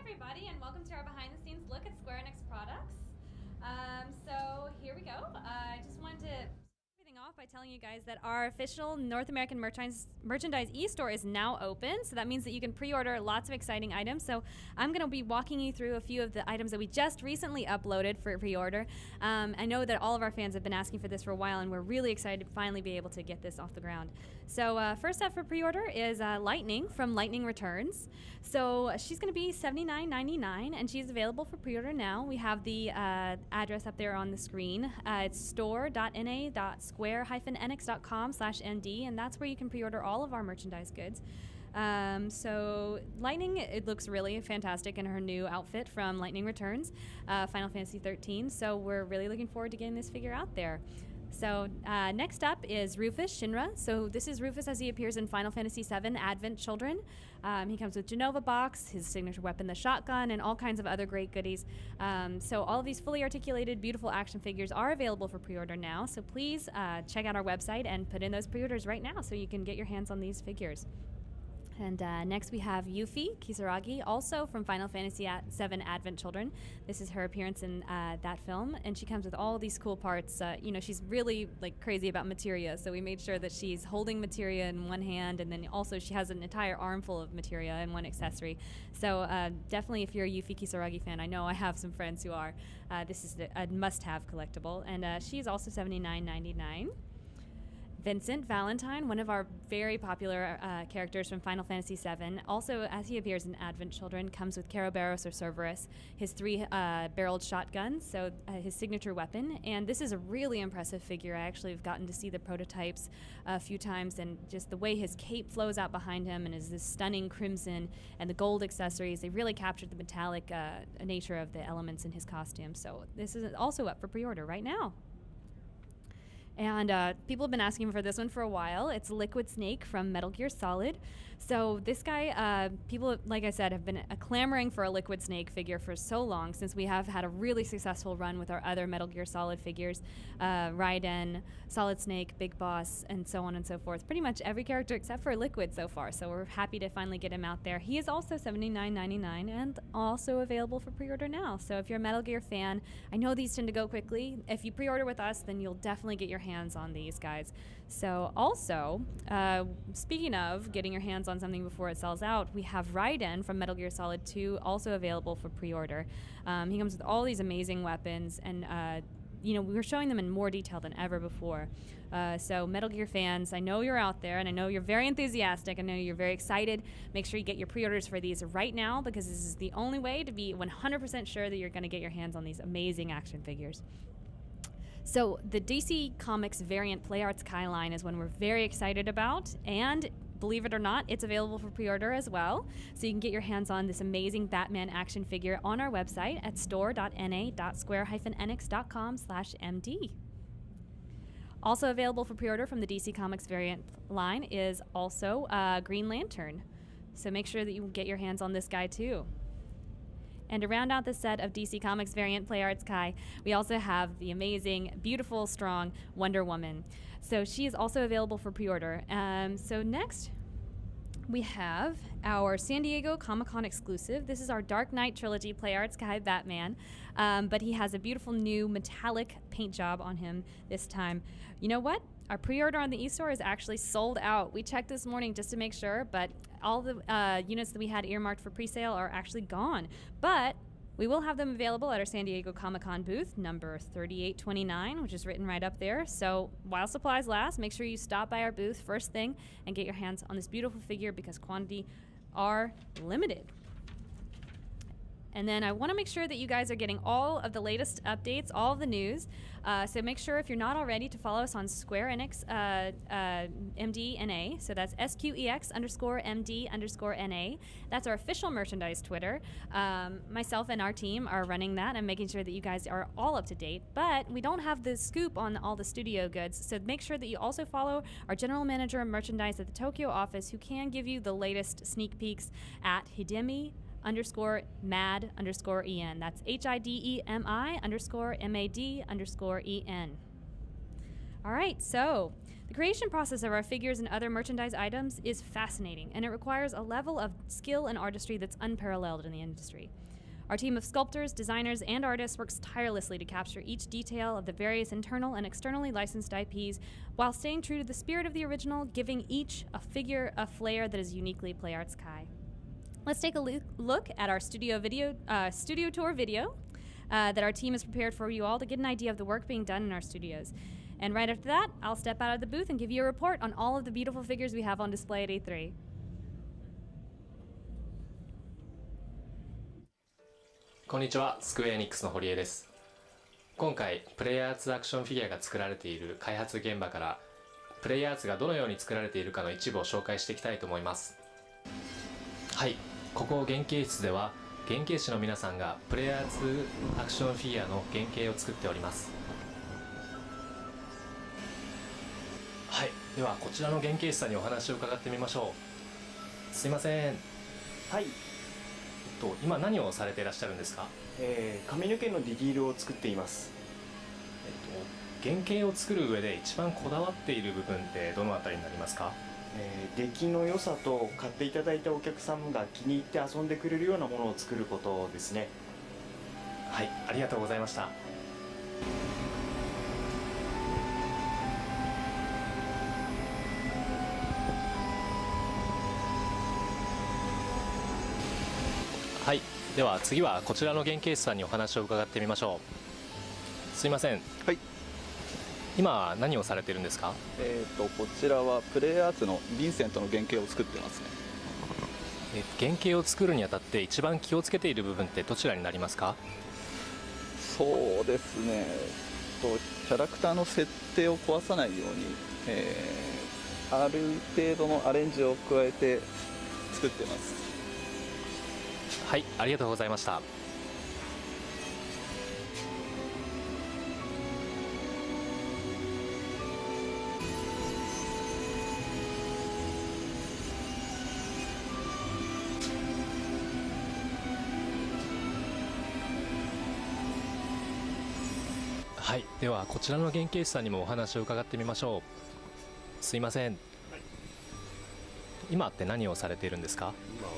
everybody, and welcome to our behind-the-scenes look at Square Enix products. So here we go. I just wanted to start everything off by telling you guys that our official North American merchandise e-store is now open. So that means that you can pre-order lots of exciting items. So I'm going to be walking you through a few of the items that we just recently uploaded for pre-order. I know that all of our fans have been asking for this for a while, and we're really excited to finally be able to get this off the ground. So first up for pre-order is Lightning from Lightning Returns. So she's going to be $79.99, and she's available for pre-order now. We have the address up there on the screen. It's store.na.square-enix.com/md, and that's where you can pre-order all of our merchandise goods. So Lightning, it looks really fantastic in her new outfit from Lightning Returns, Final Fantasy 13. So we're really looking forward to getting this figure out there. So next up is Rufus Shinra. So this is Rufus as he appears in Final Fantasy VII Advent Children. He comes with Genova box, his signature weapon, the shotgun, and all kinds of other great goodies. So all of these fully articulated, beautiful action figures are available for pre-order now. So please check out our website and put in those pre-orders right now so you can get your hands on these figures. And next we have Yuffie Kisaragi, also from Final Fantasy VII Advent Children. This is her appearance in that film, and she comes with all these cool parts. You know, she's really like crazy about materia, so we made sure that she's holding materia in one hand, and then also she has an entire armful of materia in one accessory. So definitely, if you're a Yuffie Kisaragi fan, I know I have some friends who are. This is a must-have collectible, and she's also $79.99. Vincent Valentine, one of our very popular characters from Final Fantasy VII, also as he appears in Advent Children, comes with Kerberos or Cerberus, his three-barreled shotgun, so his signature weapon. And this is a really impressive figure. I actually have gotten to see the prototypes a few times, and just the way his cape flows out behind him and is this stunning crimson and the gold accessories, they really captured the metallic nature of the elements in his costume. So this is also up for pre-order right now. And people have been asking for this one for a while. It's Liquid Snake from Metal Gear Solid. So this guy, people, like I said, have been clamoring for a Liquid Snake figure for so long, since we have had a really successful run with our other Metal Gear Solid figures, Raiden, Solid Snake, Big Boss, and so on and so forth. Pretty much every character except for Liquid so far, so we're happy to finally get him out there. He is also $79.99 and also available for pre-order now. So if you're a Metal Gear fan, I know these tend to go quickly. If you pre-order with us, then you'll definitely get your hands on these guys. So also, speaking of getting your hands on something before it sells out, we have Raiden from Metal Gear Solid 2 also available for pre-order. He comes with all these amazing weapons, and you know, we were showing them in more detail than ever before. So Metal Gear fans, I know you're out there, and I know you're very enthusiastic. I know you're very excited. Make sure you get your pre-orders for these right now, because this is the only way to be 100% sure that you're going to get your hands on these amazing action figures. So the DC Comics variant Play Arts Kai line is one we're very excited about, and believe it or not, it's available for pre-order as well. So you can get your hands on this amazing Batman action figure on our website at store.na.square-enix.com/md. Also available for pre-order from the DC Comics variant line is also Green Lantern. So make sure that you get your hands on this guy too. And to round out the set of DC Comics variant Play Arts Kai, we also have the amazing, beautiful, strong Wonder Woman. So she is also available for pre-order. So next, we have our San Diego Comic-Con exclusive. This is our Dark Knight Trilogy Play Arts Kai Batman, but he has a beautiful new metallic paint job on him this time. You know what? Our pre-order on the e-store is actually sold out. We checked this morning just to make sure, but all the units that we had earmarked for pre-sale are actually gone. But we will have them available at our San Diego Comic-Con booth, number 3829, which is written right up there. So while supplies last, make sure you stop by our booth first thing and get your hands on this beautiful figure, because quantity are limited. And then I want to make sure that you guys are getting all of the latest updates, all of the news. So make sure, if you're not already, to follow us on Square Enix MDNA. So that's SQEX_MD_NA. That's our official merchandise Twitter. Myself and our team are running that and making sure that you guys are all up to date. But we don't have the scoop on all the studio goods. So make sure that you also follow our general manager of merchandise at the Tokyo office, who can give you the latest sneak peeks at Hidemi_mad_en. That's HIDEMI_MAD_EN. All right, so The creation process of our figures and other merchandise items is fascinating, and it requires a level of skill and artistry that's unparalleled in the industry. Our team of sculptors, designers, and artists works tirelessly to capture each detail of the various internal and externally licensed IPs while staying true to the spirit of the original, giving each a figure a flair that is uniquely PlayArts Kai. Let's take a look at our studio tour video that our team has prepared for you all to get an idea of the work being done in our studios. And right after that, I'll step out of the booth and give you a report on all of the beautiful figures we have on display at Day3. こんにちは、スクエアエニックスの堀江です。今回プレイヤーツアクションフィギュアが作られている開発現場からプレイヤーツがどのように作られているかの一部を紹介していきたいと思います。はい、ここ原型室では原型師の皆さんがプレイヤーツアクションフィギュアの原型を作っております。はい、ではこちらの原型師さんにお話を伺ってみましょう。すいません。はい、今何をされていらっしゃるんですか？髪の毛のディティールを作っています。原型を作る上で一番こだわっている部分ってどのあたりになりますか？出来の良さと買っていただいたお客さんが気に入って遊んでくれるようなものを作ることですね。はい、ありがとうございました。はい、では次はこちらの原型師さんにお話を伺ってみましょう。すいません。はい。今何をされてるんですか？こちらはプレイヤーツのヴィンセントの原型を作ってますね。原型を作るにあたって一番気をつけている部分ってどちらになりますか？そうですね。キャラクターの設定を壊さないように、ある程度のアレンジを加えて作ってます。はい、ありがとうございました。はい、ではこちらの原型師さんにもお話を伺ってみましょう。すいません。はい、今って何をされているんですか？今は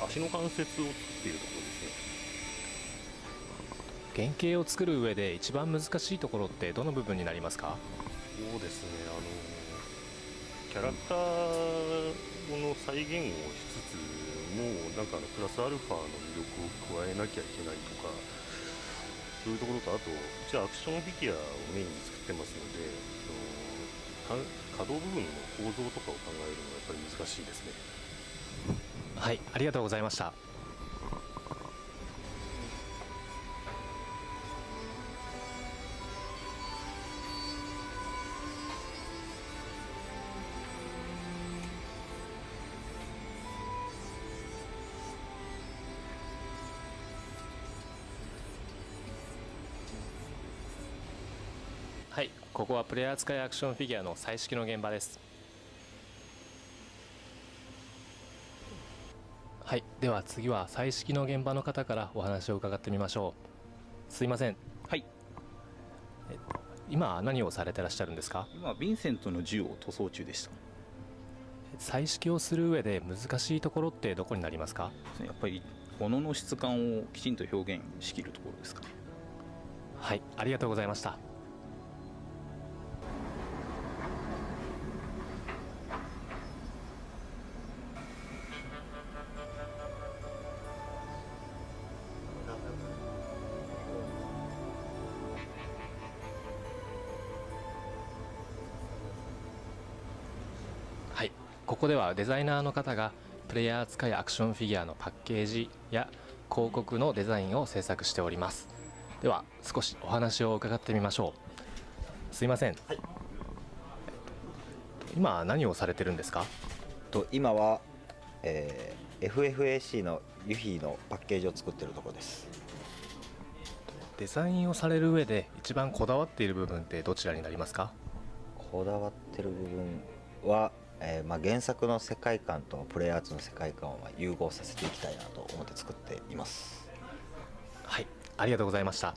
足の関節を作っているところですね。原型を作る上で一番難しいところってどの部分になりますか？そうですね、キャラクターの再現をしつつもなんかプラスアルファの魅力を加えなきゃいけないとか、そういうところと、あとうちはアクションフィギュアをメインに作ってますので、可動部分の構造とかを考えるのがやっぱり難しいですね。はい、ありがとうございました。はい、ここはプレイヤー使いアクションフィギュアの彩色の現場です。はい、では次は彩色の現場の方からお話を伺ってみましょう。すいません。はい。今何をされてらっしゃるんですか？今ヴィンセントの銃を塗装中でした。彩色をする上で難しいところってどこになりますか？やっぱり物の質感をきちんと表現しきるところですかね。はい、ありがとうございました。はい、ここではデザイナーの方がプレイヤー使いアクションフィギュアのパッケージや広告のデザインを制作しております。では少しお話を伺ってみましょう。すいません。はい、今何をされてるんですか？今は、FFAC のユフィのパッケージを作っているところです。デザインをされる上で一番こだわっている部分ってどちらになりますか？こだわってる部分は、原作の世界観とプレイヤーズの世界観を融合させていきたいなと思って作っています。はい、ありがとうございました。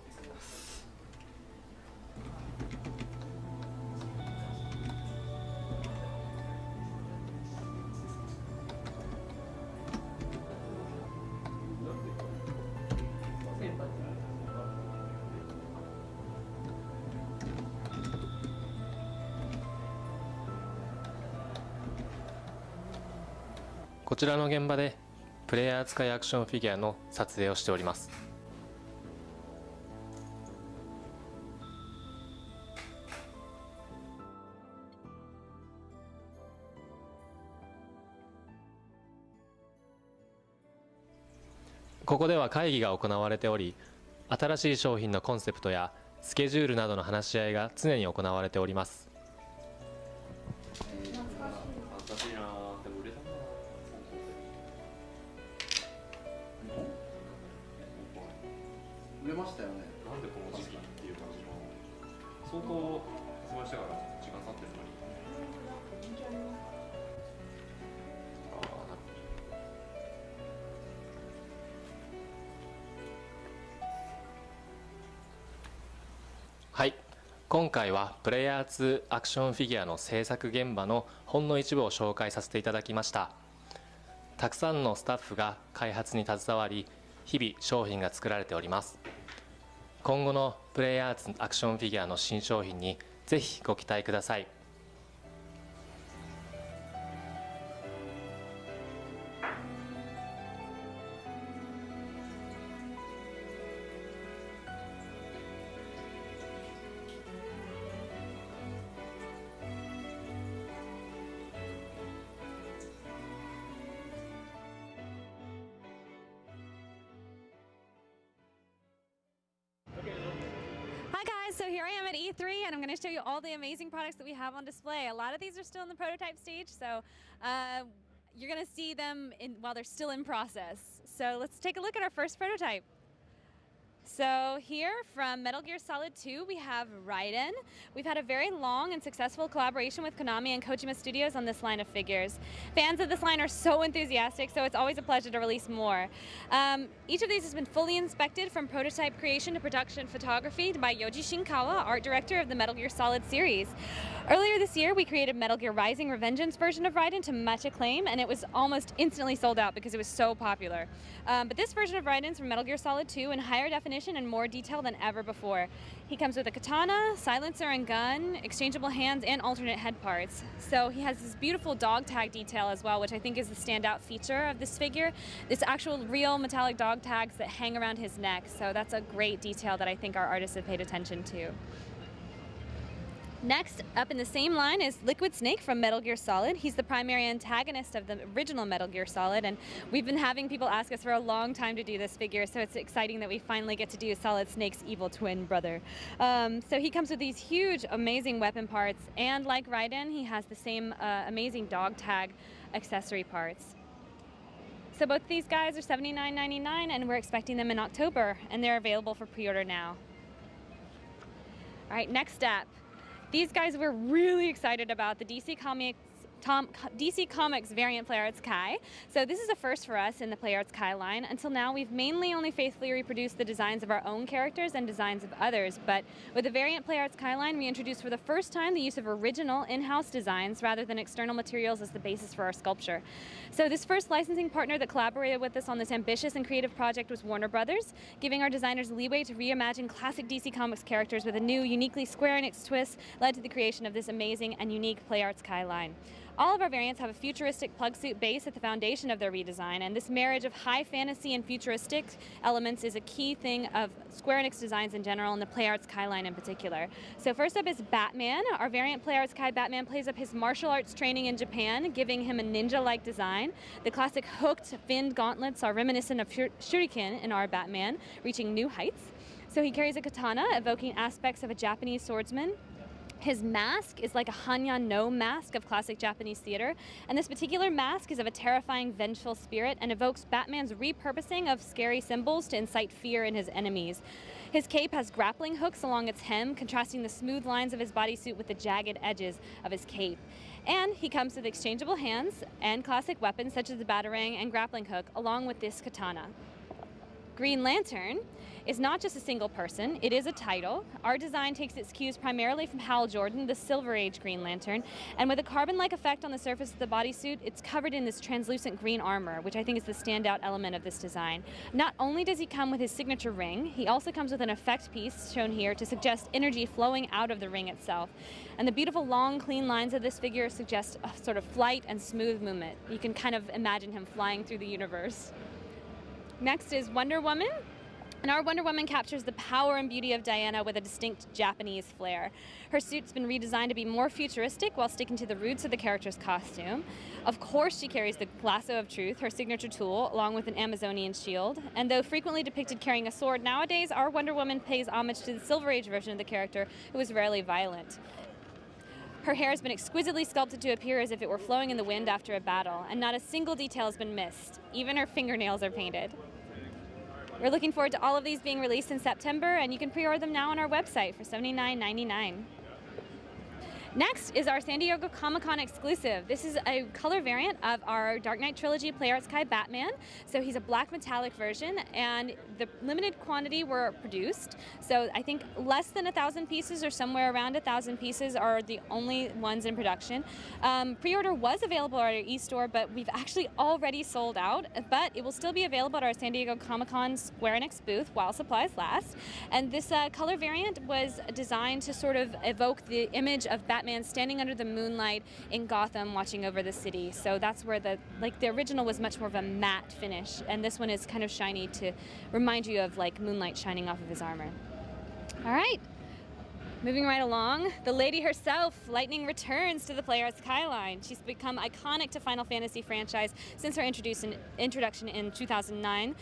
こちらの現場でプレイヤー使いアクションフィギュアの撮影をしております。ここでは会議が行われており、新しい商品のコンセプトやスケジュールなどの話し合いが常に行われております。売れましたよね。なんでこの時期っていう感じの相当発売してから時間経ってるのに。はい、今回はプレイヤー2アクションフィギュアの制作現場のほんの一部を紹介させていただきました。たくさんのスタッフが開発に携わり、日々商品が作られております。今後のプレイヤー2アクションフィギュアの新商品にぜひご期待ください。Hi guys, so here I am at E3 and I'm going to show you all the amazing products that we have on display. A lot of these are still in the prototype stage, so you're going to see them while they're still in process. So let's take a look at our first prototype. So here from Metal Gear Solid 2 we have Raiden. We've had a very long and successful collaboration with Konami and Kojima Studios on this line of figures. Fans of this line are so enthusiastic, so it's always a pleasure to release more. Each of these has been fully inspected from prototype creation to production photography by Yoji Shinkawa, art director of the Metal Gear Solid series. Earlier this year we created Metal Gear Rising Revengeance version of Raiden to much acclaim, and it was almost instantly sold out because it was so popular. But this version of Raiden's from Metal Gear Solid 2 in higher definition and more detail than ever before. He comes with a katana, silencer and gun, exchangeable hands, and alternate head parts. So he has this beautiful dog tag detail as well, which I think is the standout feature of this figure. This actual real metallic dog tags that hang around his neck. So that's a great detail that I think our artists have paid attention to. Next up in the same line is Liquid Snake from Metal Gear Solid. He's the primary antagonist of the original Metal Gear Solid, and we've been having people ask us for a long time to do this figure, so it's exciting that we finally get to do Solid Snake's evil twin brother. So he comes with these huge, amazing weapon parts, and like Raiden, he has the same amazing dog tag accessory parts. So both these guys are $79.99, and we're expecting them in October, and they're available for pre-order now. All right, next up. These guys we're really excited about, the DC Comics variant PlayArts Kai. So this is a first for us in the PlayArts Kai line. Until now, we've mainly only faithfully reproduced the designs of our own characters and designs of others, but with the variant PlayArts Kai line, we introduced for the first time the use of original in-house designs rather than external materials as the basis for our sculpture. So this first licensing partner that collaborated with us on this ambitious and creative project was Warner Brothers, giving our designers leeway to reimagine classic DC Comics characters with a new, uniquely Square Enix twist, led to the creation of this amazing and unique PlayArts Kai line. All of our variants have a futuristic plug suit base at the foundation of their redesign, and this marriage of high fantasy and futuristic elements is a key thing of Square Enix designs in general and the PlayArts Kai line in particular. So first up is Batman. Our variant PlayArts Kai Batman plays up his martial arts training in Japan, giving him a ninja-like design. The classic hooked, finned gauntlets are reminiscent of shuriken in our Batman, reaching new heights. So he carries a katana, evoking aspects of a Japanese swordsman. His mask is like a Hanyan no mask of classic Japanese theater, and this particular mask is of a terrifying, vengeful spirit and evokes Batman's repurposing of scary symbols to incite fear in his enemies. His cape has grappling hooks along its hem, contrasting the smooth lines of his bodysuit with the jagged edges of his cape. And he comes with exchangeable hands and classic weapons such as the batarang and grappling hook, along with this katana. Green Lantern is not just a single person, it is a title. Our design takes its cues primarily from Hal Jordan, the Silver Age Green Lantern, and with a carbon-like effect on the surface of the bodysuit, it's covered in this translucent green armor, which I think is the standout element of this design. Not only does he come with his signature ring, he also comes with an effect piece shown here to suggest energy flowing out of the ring itself. And the beautiful long, clean lines of this figure suggest a sort of flight and smooth movement. You can kind of imagine him flying through the universe. Next is Wonder Woman. And our Wonder Woman captures the power and beauty of Diana with a distinct Japanese flair. Her suit's been redesigned to be more futuristic while sticking to the roots of the character's costume. Of course, she carries the lasso of truth, her signature tool, along with an Amazonian shield. And though frequently depicted carrying a sword, nowadays our Wonder Woman pays homage to the Silver Age version of the character, who is rarely violent. Her hair has been exquisitely sculpted to appear as if it were flowing in the wind after a battle, and not a single detail has been missed. Even her fingernails are painted. We're looking forward to all of these being released in September, and you can pre-order them now on our website for $79.99. Next is our San Diego Comic-Con exclusive. This is a color variant of our Dark Knight Trilogy PlayArts Kai Batman. So he's a black metallic version, and the limited quantity were produced. So I think less than 1,000 pieces, or somewhere around 1,000 pieces, are the only ones in production. Pre-order was available at our e-store, but we've actually already sold out. But it will still be available at our San Diego Comic-Con Square Enix booth while supplies last. And this color variant was designed to sort of evoke the image of Batman standing under the moonlight in Gotham watching over the city. So that's where the original was much more of a matte finish, and this one is kind of shiny to remind you of like moonlight shining off of his armor. All right. Moving right along, the lady herself, Lightning, returns to the PlayArts Kai line. She's become iconic to Final Fantasy franchise since her introduction in 2009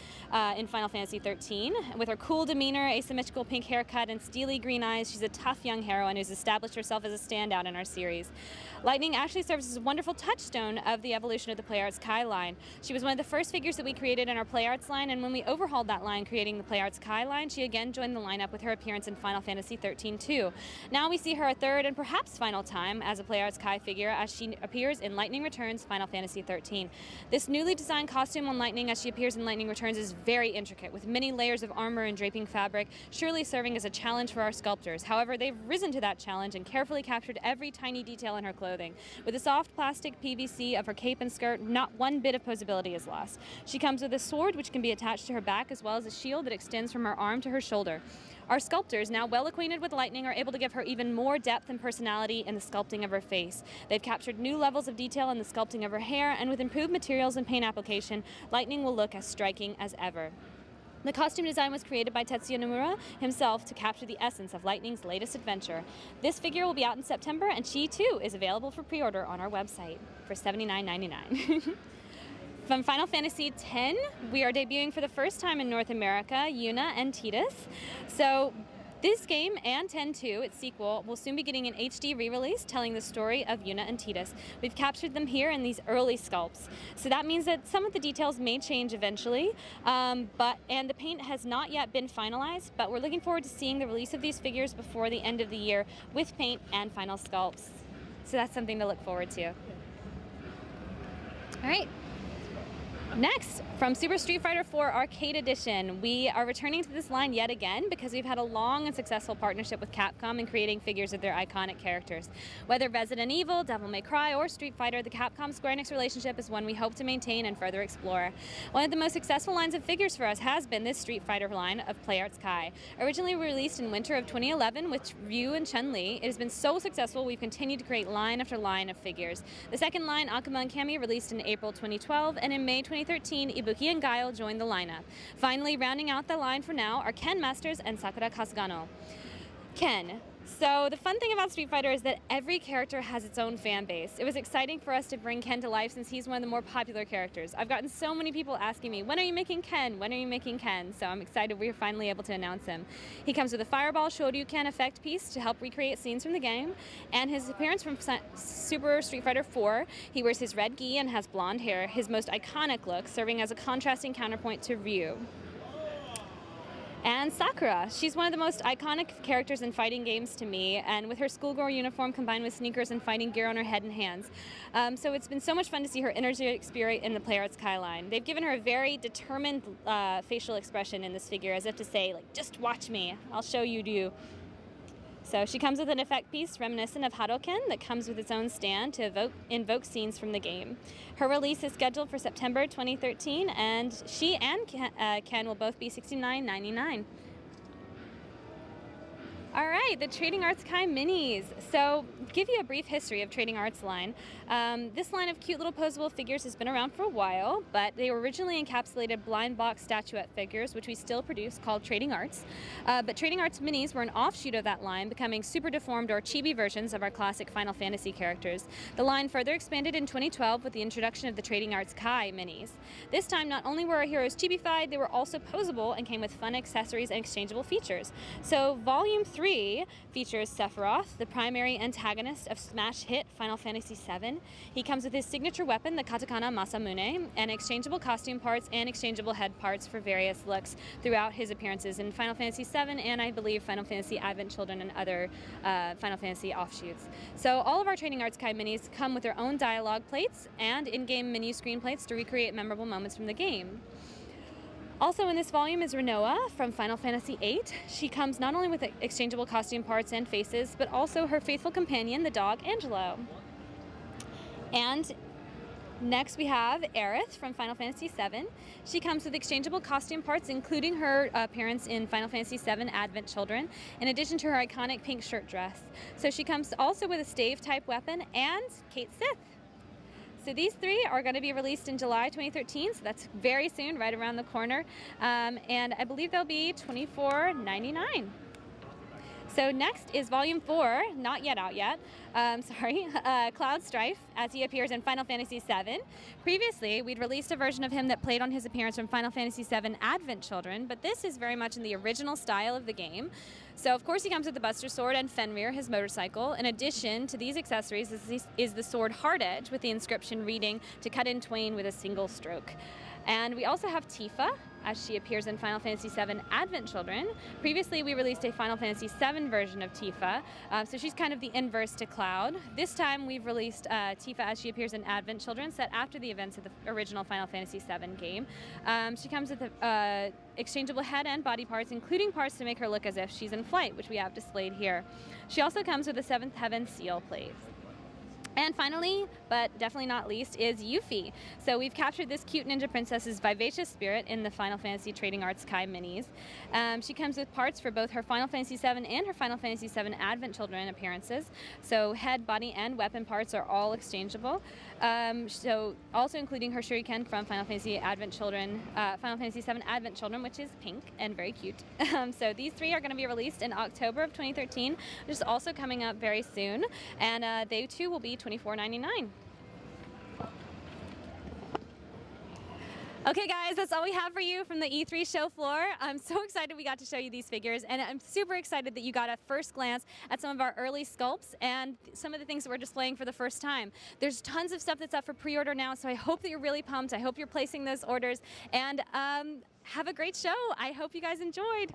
in Final Fantasy 13. With her cool demeanor, asymmetrical pink haircut, and steely green eyes, she's a tough young heroine who's established herself as a standout in our series. Lightning actually serves as a wonderful touchstone of the evolution of the PlayArts Kai line. She was one of the first figures that we created in our PlayArts line, and when we overhauled that line, creating the PlayArts Kai line, she again joined the lineup with her appearance in Final Fantasy 13 too. Now we see her a third and perhaps final time as a PlayArts Kai figure as she appears in Lightning Returns Final Fantasy 13. This newly designed costume on Lightning as she appears in Lightning Returns is very intricate, with many layers of armor and draping fabric, surely serving as a challenge for our sculptors. However, they've risen to that challenge and carefully captured every tiny detail in her clothing. With the soft plastic PVC of her cape and skirt, not one bit of posability is lost. She comes with a sword which can be attached to her back, as well as a shield that extends from her arm to her shoulder. Our sculptors, now well acquainted with Lightning, are able to give her even more depth and personality in the sculpting of her face. They've captured new levels of detail in the sculpting of her hair, and with improved materials and paint application, Lightning will look as striking as ever. The costume design was created by Tetsuya Nomura himself to capture the essence of Lightning's latest adventure. This figure will be out in September, and she too is available for pre-order on our website for $79.99. From Final Fantasy X, we are debuting for the first time in North America, Yuna and Tidus. So this game and 10-2, its sequel, will soon be getting an HD re-release telling the story of Yuna and Tidus. We've captured them here in these early sculpts. So that means that some of the details may change eventually, and the paint has not yet been finalized, but we're looking forward to seeing the release of these figures before the end of the year with paint and final sculpts. So that's something to look forward to. All right. Next, from Super Street Fighter 4 Arcade Edition, we are returning to this line yet again because we've had a long and successful partnership with Capcom in creating figures of their iconic characters. Whether Resident Evil, Devil May Cry, or Street Fighter, the Capcom Square Enix relationship is one we hope to maintain and further explore. One of the most successful lines of figures for us has been this Street Fighter line of PlayArts Kai. Originally released in winter of 2011 with Ryu and Chun-Li, it has been so successful we've continued to create line after line of figures. The second line, Akuma and Kami, released in April 2012, and in May 2013, Ibuki and Guile joined the lineup. Finally, rounding out the line for now are Ken Masters and Sakura Kasugano. Ken. So the fun thing about Street Fighter is that every character has its own fan base. It was exciting for us to bring Ken to life since he's one of the more popular characters. I've gotten so many people asking me, when are you making Ken? When are you making Ken? So I'm excited we're finally able to announce him. He comes with a Fireball Shoryuken effect piece to help recreate scenes from the game, and his appearance from Super Street Fighter 4, he wears his red gi and has blonde hair, his most iconic look, serving as a contrasting counterpoint to Ryu. And Sakura, she's one of the most iconic characters in fighting games to me, and with her schoolgirl uniform combined with sneakers and fighting gear on her head and hands. So it's been so much fun to see her energetic spirit in the PlayArts Kai line. They've given her a very determined facial expression in this figure, as if to say, like, just watch me, I'll show you. So she comes with an effect piece reminiscent of Hadoken that comes with its own stand to invoke scenes from the game. Her release is scheduled for September 2013, and she and Ken will both be $69.99. All right, the Trading Arts Kai Minis. So, give you a brief history of Trading Arts line. This line of cute little posable figures has been around for a while, but they were originally encapsulated blind box statuette figures, which we still produce, called Trading Arts. But Trading Arts Minis were an offshoot of that line, becoming super deformed or chibi versions of our classic Final Fantasy characters. The line further expanded in 2012 with the introduction of the Trading Arts Kai Minis. This time, not only were our heroes chibified, they were also posable and came with fun accessories and exchangeable features. So, Volume 3 features Sephiroth, the primary antagonist of smash hit Final Fantasy VII. He comes with his signature weapon, the katakana Masamune, and exchangeable costume parts and exchangeable head parts for various looks throughout his appearances in Final Fantasy VII and I believe Final Fantasy Advent Children and other Final Fantasy offshoots. So all of our Trading Arts Kai minis come with their own dialogue plates and in-game menu screen plates to recreate memorable moments from the game. Also in this volume is Rinoa from Final Fantasy VIII. She comes not only with exchangeable costume parts and faces, but also her faithful companion, the dog Angelo. And next we have Aerith from Final Fantasy VII. She comes with exchangeable costume parts, including her appearance in Final Fantasy VII Advent Children, in addition to her iconic pink shirt dress. So she comes also with a stave-type weapon and Kate Sith. So these three are going to be released in July 2013, so that's very soon, right around the corner. And I believe they'll be $24.99. So next is Volume 4, not yet out yet, Cloud Strife, as he appears in Final Fantasy VII. Previously, we'd released a version of him that played on his appearance from Final Fantasy VII Advent Children, but this is very much in the original style of the game. So of course he comes with the Buster Sword and Fenrir, his motorcycle. In addition to these accessories is the sword Hard Edge with the inscription reading, "To cut in twain with a single stroke." And we also have Tifa, as she appears in Final Fantasy VII Advent Children. Previously, we released a Final Fantasy VII version of Tifa, so she's kind of the inverse to Cloud. This time, we've released Tifa as she appears in Advent Children, set after the events of the original Final Fantasy VII game. She comes with exchangeable head and body parts, including parts to make her look as if she's in flight, which we have displayed here. She also comes with a Seventh Heaven seal plate. And finally, but definitely not least, is Yuffie. So we've captured this cute ninja princess's vivacious spirit in the Final Fantasy Trading Arts Kai minis. She comes with parts for both her Final Fantasy VII and her Final Fantasy VII Advent Children appearances. So head, body, and weapon parts are all exchangeable. So also including her shuriken from Final Fantasy Advent Children, Final Fantasy VII Advent Children, which is pink and very cute. So these three are going to be released in October of 2013, which is also coming up very soon. And they too will be $24.99. Okay guys, that's all we have for you from the E3 show floor. I'm so excited we got to show you these figures, and I'm super excited that you got a first glance at some of our early sculpts and some of the things that we're displaying for the first time. There's tons of stuff that's up for pre-order now, so I hope that you're really pumped. I hope you're placing those orders, and have a great show. I hope you guys enjoyed.